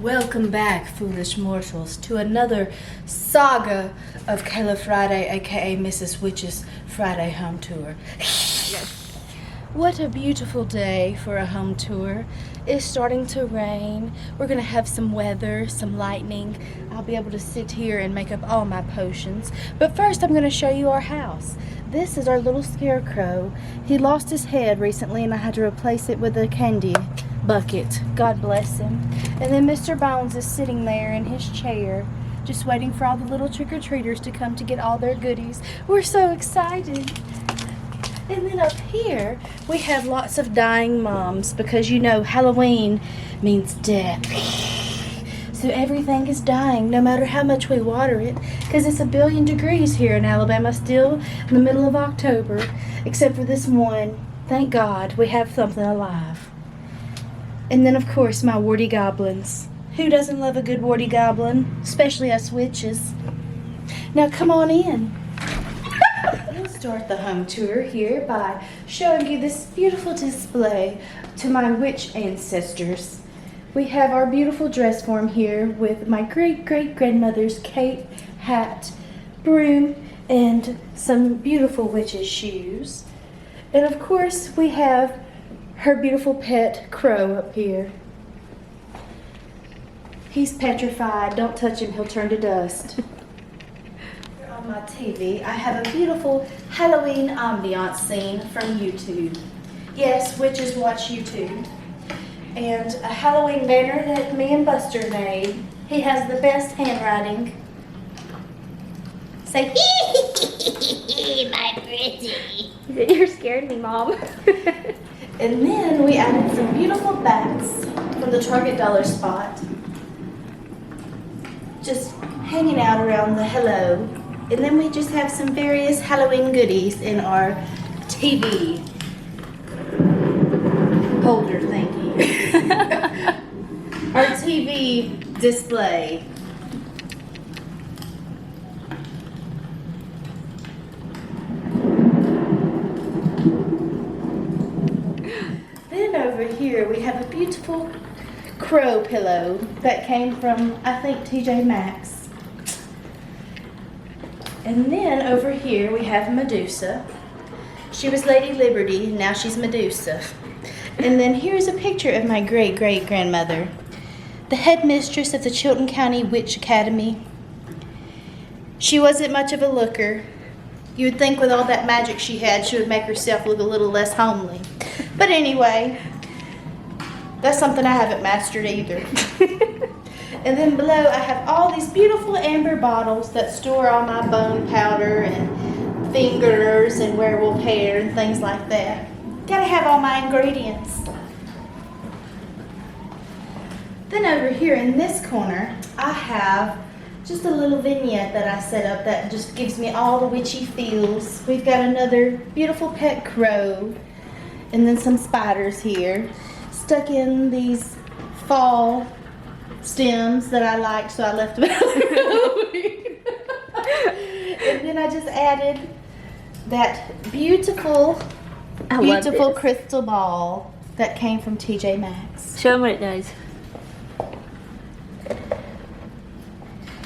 Welcome back, foolish mortals, to another saga of Kayla Friday, aka Mrs. Witch's Friday home tour. Yes. What a beautiful day for a home tour. It's starting to rain. We're gonna have some weather, some lightning. I'll be able to sit here and make up all my potions. But first I'm gonna show you our house. This is our little scarecrow. He lost his head recently and I had to replace it with a candy bucket. God bless him. And then Mr. Bones is sitting there in his chair, just waiting for all the little trick-or-treaters to come to get all their goodies. We're so excited. And then up here, we have lots of dying moms because you know Halloween means death. So everything is dying no matter how much we water it, because it's 1 billion degrees here in Alabama still in the middle of October, except for this one. Thank God we have something alive. And then, of course, my warty goblins. Who doesn't love a good warty goblin? Especially us witches. Now, come on in. We'll start the home tour here by showing you this beautiful display to my witch ancestors. We have our beautiful dress form here with my great-great-grandmother's cape, hat, broom, and some beautiful witch's shoes. And, of course, we have her beautiful pet crow up here. He's petrified. Don't touch him, he'll turn to dust. On my TV, I have a beautiful Halloween ambiance scene from YouTube. Yes, witches watch YouTube. And a Halloween banner that me and Buster made. He has the best handwriting. Say, my pretty. You're scared me, Mom. And then we added some beautiful bats from the Target dollar spot. Just hanging out around the hello. And then we just have some various Halloween goodies in our TV holder thingy. Our TV display. Over here we have a beautiful crow pillow that came from, I think, TJ Maxx. And then over here we have Medusa. She was Lady Liberty, and now she's Medusa. And then here's a picture of my great-great-grandmother, the headmistress of the Chilton County Witch Academy. She wasn't much of a looker. You would think with all that magic she had, she would make herself look a little less homely. But anyway, that's something I haven't mastered either. And then below I have all these beautiful amber bottles that store all my bone powder and fingers and werewolf hair and things like that. Gotta have all my ingredients. Then over here in this corner, I have just a little vignette that I set up that just gives me all the witchy feels. We've got another beautiful pet crow. And then some spiders here, stuck in these fall stems that I liked, so I left them out. And then I just added that beautiful crystal ball that came from TJ Maxx. Show them what it does.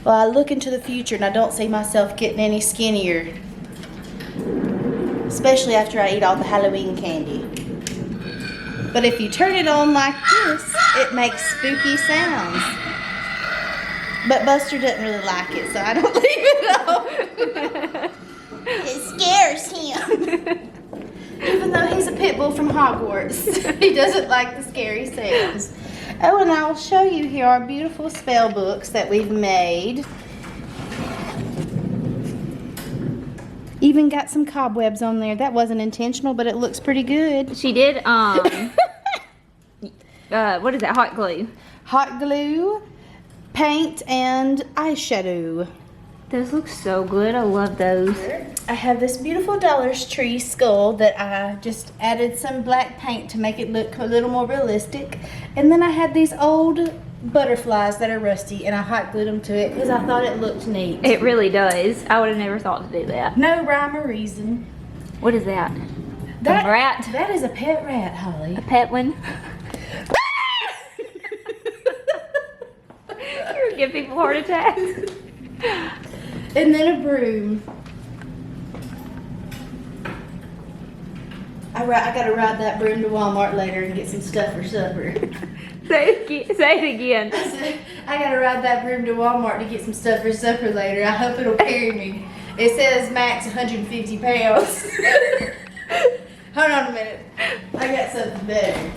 Well, I look into the future and I don't see myself getting any skinnier. Especially after I eat all the Halloween candy. But if you turn it on like this, it makes spooky sounds. But Buster doesn't really like it, so I don't leave it on. It scares him. Even though he's a pit bull from Hogwarts, he doesn't like the scary sounds. Oh, and I'll show you here our beautiful spell books that we've made. Even got some cobwebs on there. That wasn't intentional, but it looks pretty good. She did, what is that, hot glue? Hot glue, paint, and eyeshadow. Those look so good. I love those. I have this beautiful Dollar Tree skull that I just added some black paint to make it look a little more realistic. And then I had these old butterflies that are rusty, and I hot glued them to it because I thought it looked neat. It really does. I would have never thought to do that. No rhyme or reason. What is that? A rat? That is a pet rat, Holly. A pet one? give people heart attacks. And then a broom. I gotta ride that broom to Walmart later and get some stuff for supper. Say it again. I gotta ride that broom to Walmart to get some stuff for supper later. I hope it'll carry me. It says max 150 pounds. Hold on a minute. I got something better.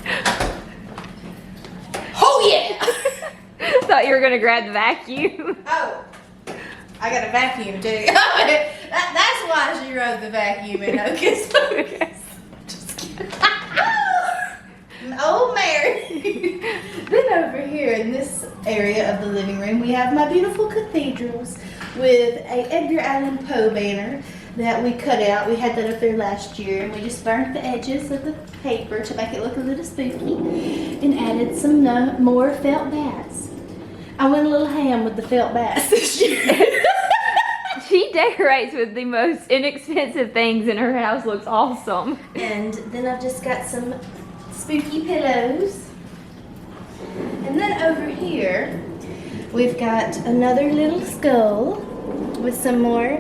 Oh yeah! Thought you were gonna grab the vacuum. Oh, I got a vacuum too. That's why she rode the vacuum in Hocus Pocus. Just kidding. Oh, Mary. Then over here in this area of the living room, we have my beautiful cathedrals with a Edgar Allan Poe banner that we cut out. We had that up there last year, and we just burnt the edges of the paper to make it look a little spooky and added some more felt bats. I went a little ham with the felt bats this year. She decorates with the most inexpensive things, and her house looks awesome. And then I've just got some spooky pillows. And then over here, we've got another little skull with some more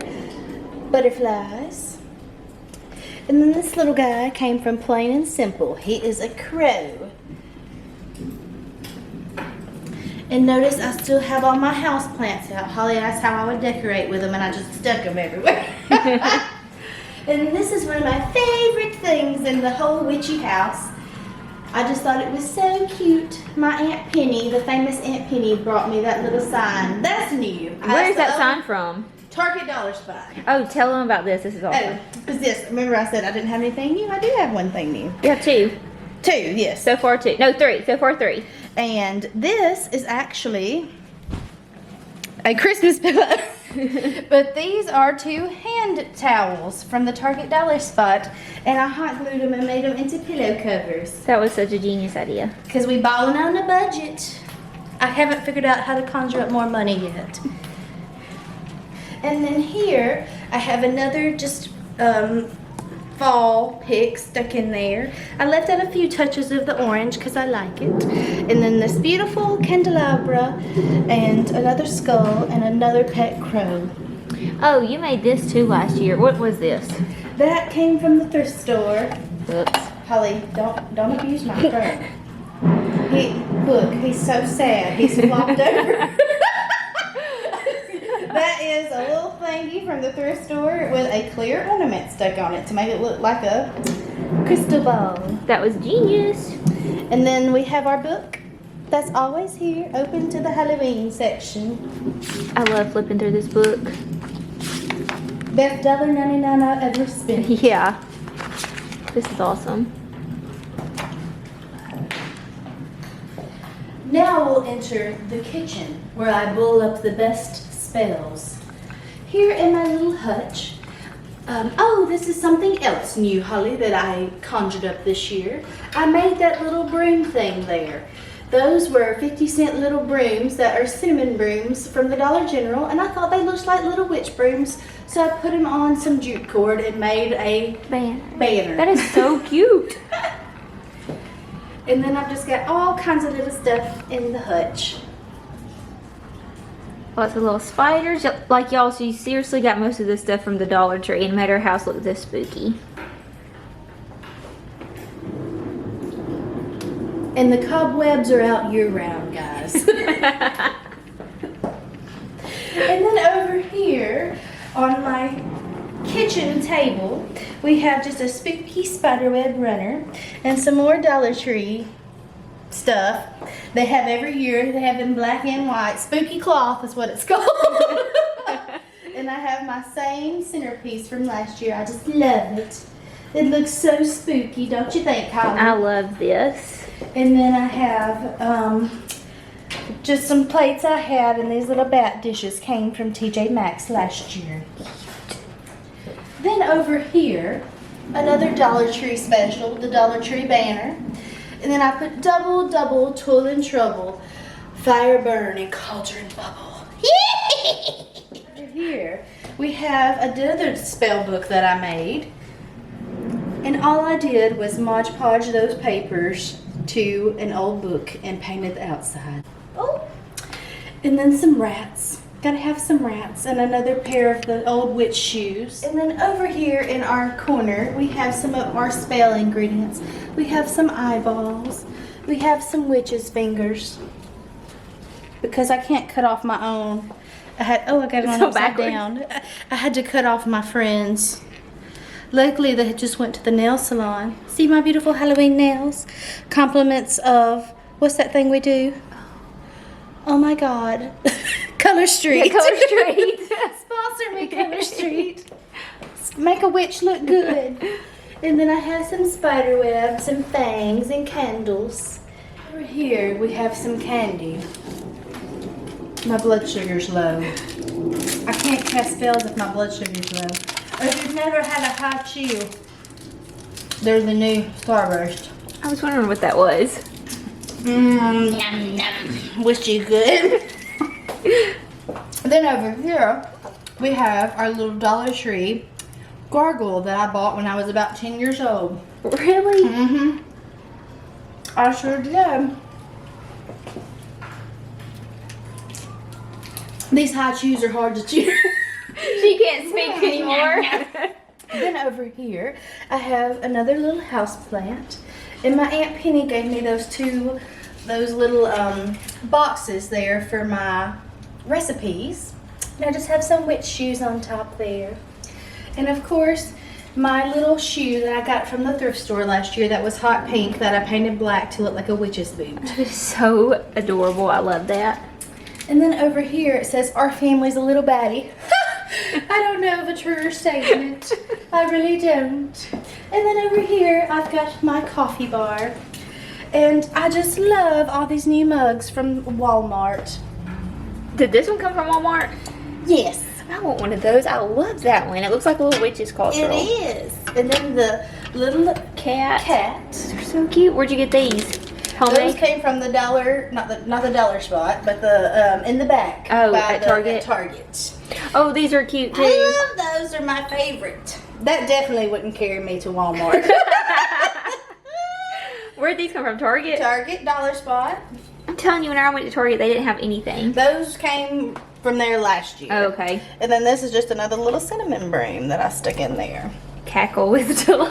butterflies. And then this little guy came from Plain and Simple. He is a crow. And notice I still have all my house plants out. Holly asked how I would decorate with them, and I just stuck them everywhere. And this is one of my favorite things in the whole witchy house. I just thought it was so cute. My Aunt Penny, the famous Aunt Penny, brought me that little sign. That's new. Where's that sign from? Target Dollar Spot. Oh, tell them about this. This is awesome. Oh, because this, remember I said I didn't have anything new? I do have one thing new. You have two. Two, yes. So far two. No, three. So far three. And this is actually a Christmas pillow. But these are 2 hand towels from the Target Dollar Spot. And I hot glued them and made them into pillow covers. That was such a genius idea. Because we balling on a budget. I haven't figured out how to conjure up more money yet. And then here, I have another just fall pick stuck in there. I left out a few touches of the orange because I like it. And then this beautiful candelabra and another skull and another pet crow. Oh, you made this too last year. What was this? That came from the thrift store. Oops. Holly, don't abuse my friend. Look, he's so sad. He's flopped over. That is a little thingy from the thrift store with a clear ornament stuck on it to make it look like a crystal ball. That was genius. And then we have our book that's always here, open to the Halloween section. I love flipping through this book. Best $1.99 I've ever spent. Yeah. This is awesome. Now we'll enter the kitchen where I boil up the best spells. Here in my little hutch. Oh, this is something else new, Holly, that I conjured up this year. I made that little broom thing there. Those were 50-cent little brooms that are cinnamon brooms from the Dollar General, and I thought they looked like little witch brooms, so I put them on some jute cord and made a banner. That is so cute. And then I've just got all kinds of little stuff in the hutch. Lots of little spiders. Like y'all, so you seriously got most of this stuff from the Dollar Tree and made our house look this spooky. And the cobwebs are out year-round, guys. And then over here on my kitchen table, we have just a spooky spiderweb runner and some more Dollar Tree stuff they have every year. They have in black and white. Spooky cloth is what it's called. And I have my same centerpiece from last year. I just love it. It looks so spooky, don't you think, Holly? I love this. And then I have just some plates I had, and these little bat dishes came from TJ Maxx last year. Then over here, another Dollar Tree special, the Dollar Tree banner. And then I put double, toil and trouble, fire burn and cauldron bubble. Over here, we have another spell book that I made. And all I did was Mod Podge those papers to an old book and painted the outside. Oh! And then some rats. Gotta have some rats and another pair of the old witch shoes. And then over here in our corner, we have some of our spell ingredients. We have some eyeballs. We have some witch's fingers. Because I can't cut off my own. I got it on upside down. I had to cut off my friends. Luckily, they just went to the nail salon. See my beautiful Halloween nails? Compliments of, what's that thing we do? Oh my God. Color Street. Yeah, Color Street. Sponsor me, Color Street. Make a witch look good. And then I have some spider web, some fangs, and candles. Over here, we have some candy. My blood sugar's low. I can't cast spells if my blood sugar's low. If you've never had a high chill, they're the new Starburst. I was wondering what that was. Yum, yum. Wish you could. Then over here, we have our little Dollar Tree gargoyle that I bought when I was about 10 years old. Really? Mm-hmm. I sure did. These high chews are hard to chew. She can't speak anymore. Then over here, I have another little house plant. And my Aunt Penny gave me those little boxes there for my recipes. And I just have some witch shoes on top there. And of course, my little shoe that I got from the thrift store last year that was hot pink that I painted black to look like a witch's boot. That is so adorable. I love that. And then over here it says, our family's a little baddie. I don't know of a truer statement. I really don't. And then over here I've got my coffee bar. And I just love all these new mugs from Walmart. Did this one come from Walmart? Yes. I want one of those. I love that one. It looks like a little witch's cultural. It is. And then the little cat. They're so cute. Where'd you get these? Those Homemade? came from the dollar, not the dollar spot, but the in the back. Oh, by at Target? At Target. Oh, these are cute too. I love those. They're my favorite. That definitely wouldn't carry me to Walmart. Where'd these come from? Target? Target, dollar spot. I'm telling you, when I went to Target, they didn't have anything. Those came from there last year. Oh, okay. And then this is just another little cinnamon broom that I stuck in there. Cackle with delight.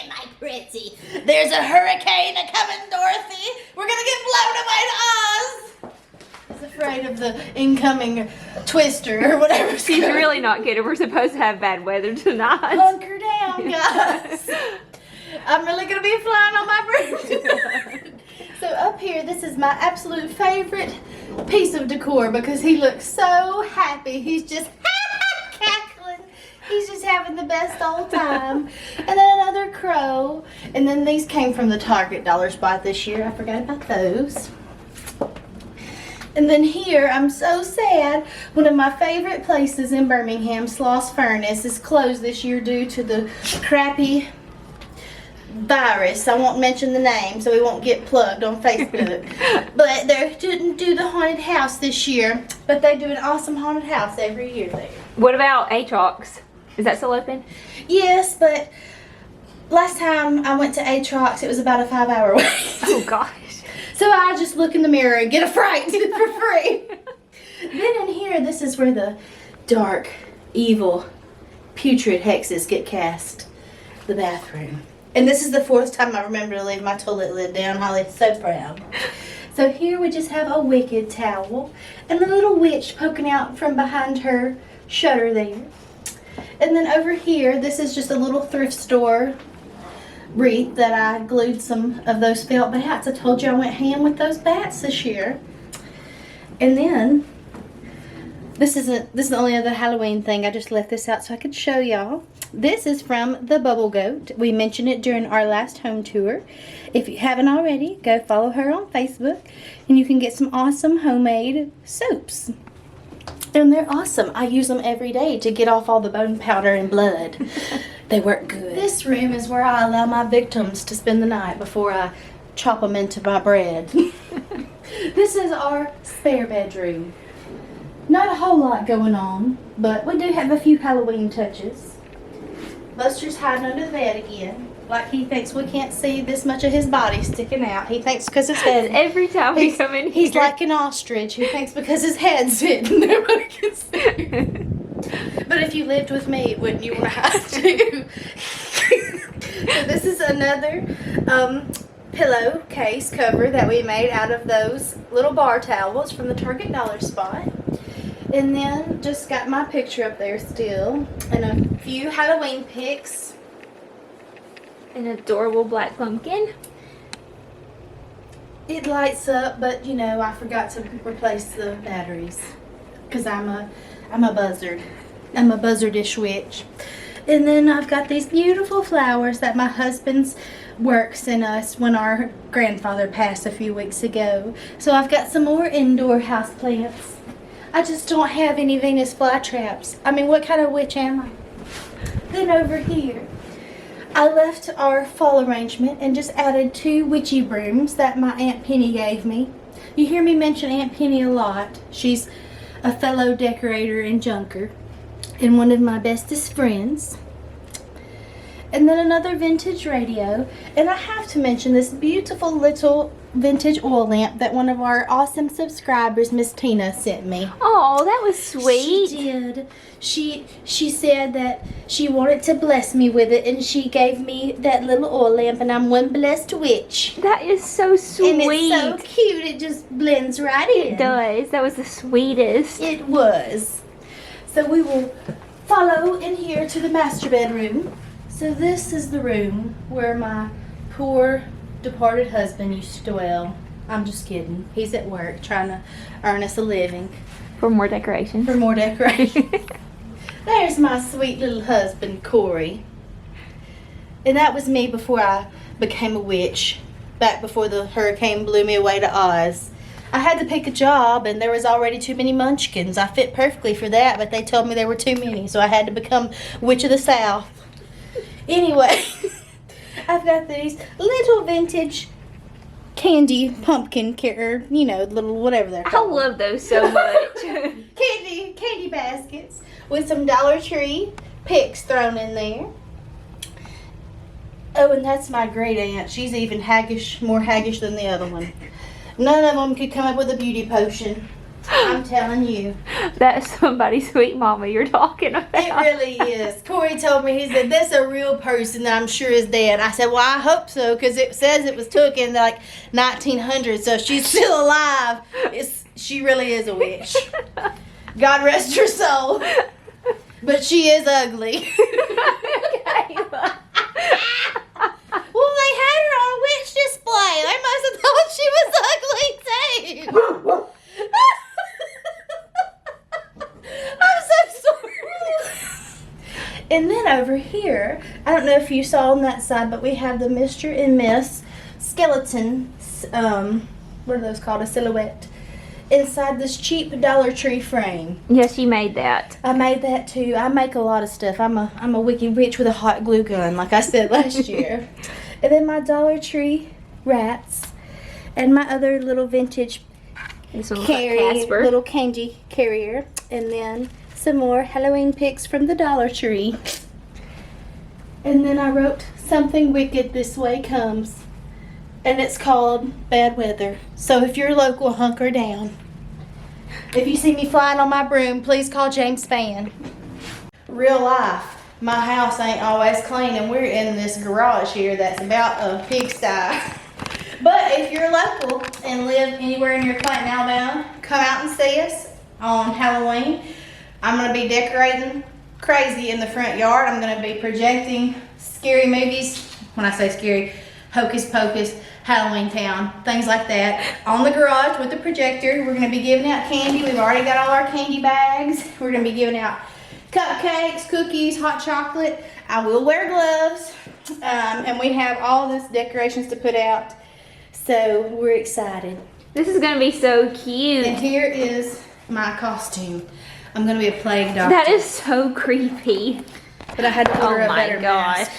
My pretty. There's a hurricane coming, Dorothy. We're gonna get blown away to Oz. I was afraid of the incoming twister or whatever. She's really not kidding. We're supposed to have bad weather tonight. Hunker down, guys. I'm really gonna be flying on my broom tonight. So up here, this is my absolute favorite piece of decor because he looks so happy. He's just cackling. He's just having the best old time. And then another crow. And then these came from the Target dollar spot this year. I forgot about those. And then here, I'm so sad. One of my favorite places in Birmingham, Sloss Furnace, is closed this year due to the crappy virus. I won't mention the name so we won't get plugged on Facebook. But they didn't do the haunted house this year. But they do an awesome haunted house every year there. What about Atrox? Is that still open? Yes, but last time I went to Atrox, it was about a 5-hour wait. Oh gosh. So I just look in the mirror and get a fright for free. Then in here, this is where the dark, evil, putrid hexes get cast. The bathroom. And this is the 4th time I remember to leave my toilet lid down. Holly's so proud. So here we just have a wicked towel and a little witch poking out from behind her shutter there. And then over here, this is just a little thrift store wreath that I glued some of those felt bats. I told you I went ham with those bats this year. And then this is the only other Halloween thing. I just left this out so I could show y'all. This is from the Bubble Goat. We mentioned it during our last home tour. If you haven't already, go follow her on Facebook and you can get some awesome homemade soaps. And they're awesome. I use them every day to get off all the bone powder and blood. They work good. This room is where I allow my victims to spend the night before I chop them into my bread. This is our spare bedroom. Not a whole lot going on, but we do have a few Halloween touches. Buster's hiding under the bed again. Like he thinks we can't see this much of his body sticking out. He thinks because his head. Every time we come in here. He's like an ostrich. He thinks because his head's hidden, nobody can see. But if you lived with me, wouldn't you want to hide too? So this is another pillowcase cover that we made out of those little bar towels from the Target Dollar Spot. And then just got my picture up there still. And a few Halloween pics. An adorable black pumpkin. It lights up, but you know, I forgot to replace the batteries. Because I'm a buzzard. I'm a buzzardish witch. And then I've got these beautiful flowers that my husband's work sent us when our grandfather passed a few weeks ago. So I've got some more indoor house plants. I just don't have any Venus flytraps. I mean, what kind of witch am I? Then over here, I left our fall arrangement and just added 2 witchy brooms that my Aunt Penny gave me. You hear me mention Aunt Penny a lot. She's a fellow decorator and junker and one of my bestest friends. And then another vintage radio. And I have to mention this beautiful little vintage oil lamp that one of our awesome subscribers, Miss Tina, sent me. Oh, that was sweet. She did. She said that she wanted to bless me with it, and she gave me that little oil lamp, and I'm one blessed witch. That is so sweet. And it's so cute. It just blends right in. It does. That was the sweetest. It was. So we will follow in here to the master bedroom. So this is the room where my poor departed husband used to dwell. I'm just kidding. He's at work trying to earn us a living. For more decorations. For more decorations. There's my sweet little husband, Corey. And that was me before I became a witch. Back before the hurricane blew me away to Oz. I had to pick a job, and there was already too many munchkins. I fit perfectly for that, but they told me there were too many, so I had to become Witch of the South. Anyway, I've got these little vintage candy pumpkin, or, you know, little whatever they're called. I love those so much. candy baskets with some Dollar Tree picks thrown in there. Oh, and that's my great aunt. She's even more haggish than the other one. None of them could come up with a beauty potion. I'm telling you. That's somebody's sweet mama you're talking about. It really is. Corey told me, he said, that's a real person that I'm sure is dead. I said, well, I hope so, because it says it was took in like 1900, so she's still alive. She really is a witch. God rest her soul. But she is ugly. Kayla. Well, they had her on a witch display. They must have thought she was ugly, too. I'm so sorry. And then over here, I don't know if you saw on that side, but we have the Mr. and Miss skeleton, what are those called, a silhouette, inside this cheap Dollar Tree frame. Yes, you made that. I made that too. I make a lot of stuff. I'm a wicked witch with a hot glue gun, like I said last year. And then my Dollar Tree rats, and my other little vintage little candy carrier, and then some more Halloween picks from the Dollar Tree. And then I wrote something wicked this way comes, and it's called Bad Weather. So if you're local, hunker down. If you see me flying on my broom, please call James Spann. Real life, my house ain't always clean, and we're in this garage here that's about a pigsty. But if you're local and live anywhere near Clinton, Alabama, come out and see us on Halloween. I'm going to be decorating crazy in the front yard. I'm going to be projecting scary movies. When I say scary, Hocus Pocus, Halloween Town, things like that, on the garage with the projector. We're going to be giving out candy. We've already got all our candy bags. We're going to be giving out cupcakes, cookies, hot chocolate. I will wear gloves. And we have all this decorations to put out. So we're excited. This is going to be so cute. And here is my costume. I'm going to be a plague doctor. That is so creepy. But I had to order a better mask.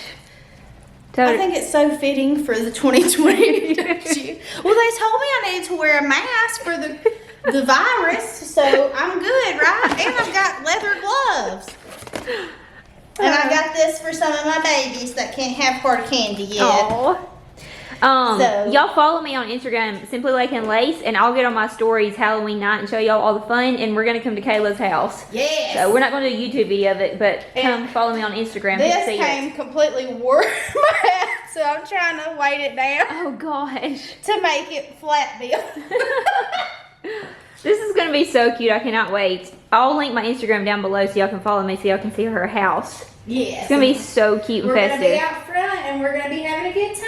I think it's so fitting for the 2020. Don't you? Well, they told me I needed to wear a mask for the virus, so I'm good, right? And I've got leather gloves. And I got this for some of my babies that can't have hard candy yet. Aw. So- Y'all follow me on Instagram, Simply Lake and Lace, and I'll get on my stories Halloween night and show y'all all the fun. And we're gonna come to Kayla's house. Yes. So we're not gonna do a YouTube video of it, but come And follow me on Instagram to This see came it. completely warm, so I'm trying to weight it down Oh gosh, to make it flat bill. this is gonna be so cute. I cannot wait. I'll link my Instagram down below so y'all can follow me so y'all can see her house. Yes. It's gonna be so cute and We're gonna be festive. out front and we're gonna be having a good time.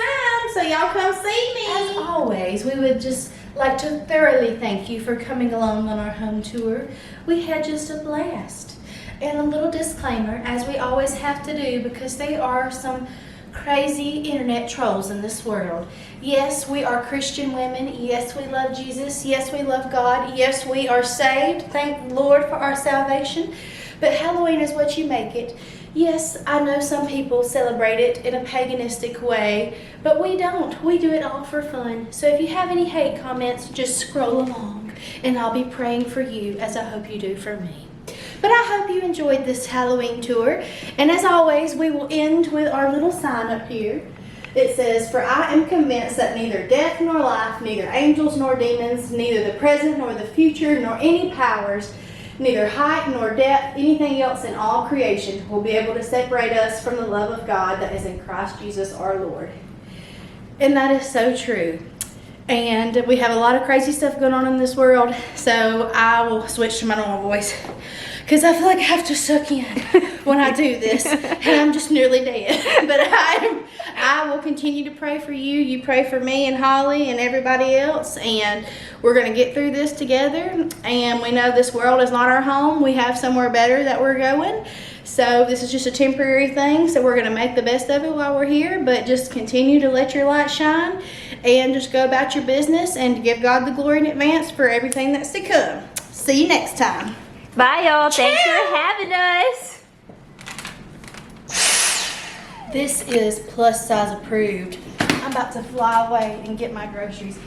So y'all come see me. As always, we would just like to thoroughly thank you for coming along on our home tour. We had just a blast. And a little disclaimer, as we always have to do, because they are some crazy internet trolls in this world. Yes, we are Christian women. Yes, we love Jesus. Yes, we love God. Yes, we are saved. Thank the Lord for our salvation. But Halloween is what you make it. Yes, I know some people celebrate it in a paganistic way, but we don't. We do it all for fun. So if you have any hate comments, just scroll along, and I'll be praying for you as I hope you do for me. But I hope you enjoyed this Halloween tour, and as always, we will end with our little sign up here. It says, "For I am convinced that neither death nor life, neither angels nor demons, neither the present nor the future, nor any powers, neither height nor depth, anything else in all creation will be able to separate us from the love of God that is in Christ Jesus our Lord." And that is so true. And we have a lot of crazy stuff going on in this world, so I will switch to my normal voice because I feel like I have to suck in when I do this, and I'm just nearly dead. But I will continue to pray for you. You pray for me and Holly and everybody else, and we're going to get through this together. And we know this world is not our home. We have somewhere better that we're going. So this is just a temporary thing, so we're going to make the best of it while we're here, but just continue to let your light shine and just go about your business and give God the glory in advance for everything that's to come. See you next time. Bye y'all. Thanks for having us. This is plus size approved. I'm about to fly away and get my groceries.